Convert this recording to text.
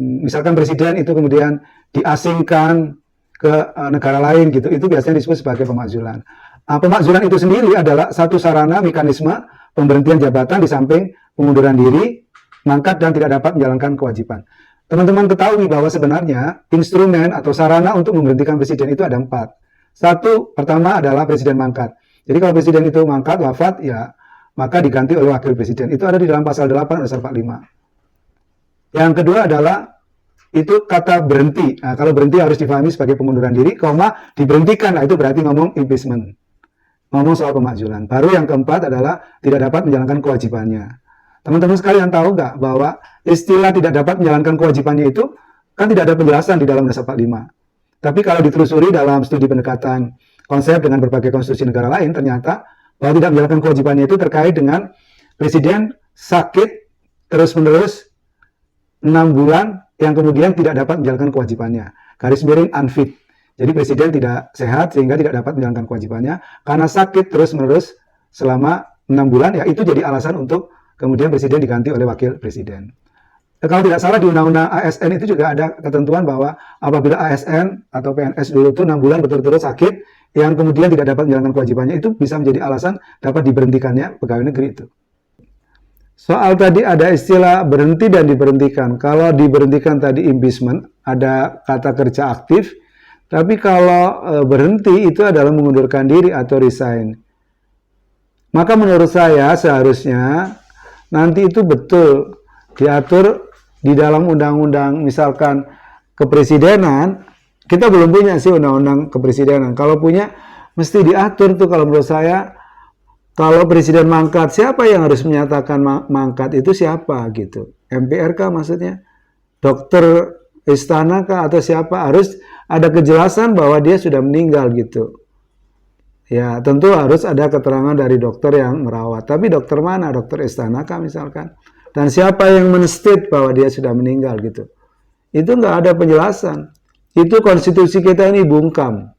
misalkan presiden itu kemudian diasingkan ke negara lain gitu, itu biasanya disebut sebagai pemakzulan. Pemakzulan itu sendiri adalah satu sarana mekanisme pemberhentian jabatan di samping pengunduran diri, mangkat dan tidak dapat menjalankan kewajiban. Teman-teman ketahui bahwa sebenarnya instrumen atau sarana untuk memberhentikan presiden itu ada 4. Satu, pertama adalah presiden mangkat. Jadi kalau presiden itu mangkat, wafat, ya maka diganti oleh wakil presiden. Itu ada di dalam pasal 8 pasal 45. Yang kedua adalah itu kata berhenti. Nah, kalau berhenti harus difahami sebagai pengunduran diri, diberhentikan. Nah, itu berarti ngomong impeachment. Ngomong soal pemakzulan. Baru yang keempat adalah tidak dapat menjalankan kewajibannya. Teman-teman sekalian tahu nggak bahwa istilah tidak dapat menjalankan kewajibannya itu kan tidak ada penjelasan di dalam Undang-Undang 45. Tapi kalau ditelusuri dalam studi pendekatan konsep dengan berbagai konstitusi negara lain, ternyata bahwa tidak menjalankan kewajibannya itu terkait dengan presiden sakit terus-menerus 6 bulan yang kemudian tidak dapat menjalankan kewajibannya. Garis miring unfit. Jadi presiden tidak sehat sehingga tidak dapat menjalankan kewajibannya karena sakit terus-menerus selama 6 bulan, ya itu jadi alasan untuk kemudian presiden diganti oleh wakil presiden. Kalau tidak salah di Undang-Undang ASN itu juga ada ketentuan bahwa apabila ASN atau PNS dulu itu 6 bulan berturut-turut sakit, yang kemudian tidak dapat menjalankan kewajibannya, itu bisa menjadi alasan dapat diberhentikannya pegawai negeri itu. Soal tadi ada istilah berhenti dan diberhentikan. Kalau diberhentikan tadi impeachment, ada kata kerja aktif, tapi kalau berhenti itu adalah mengundurkan diri atau resign. Maka menurut saya seharusnya nanti itu betul diatur di dalam undang-undang misalkan kepresidenan. Kita belum punya sih undang-undang kepresidenan. Kalau punya mesti diatur tuh kalau menurut saya. Kalau presiden mangkat, siapa yang harus menyatakan mangkat itu siapa gitu? MPR kah maksudnya? Dokter istana kah atau siapa? Harus ada kejelasan bahwa dia sudah meninggal gitu. Ya tentu harus ada keterangan dari dokter yang merawat. Tapi dokter mana? Dokter istana kah misalkan? Dan siapa yang men-state bahwa dia sudah meninggal gitu? Itu nggak ada penjelasan. Itu konstitusi kita ini bungkam.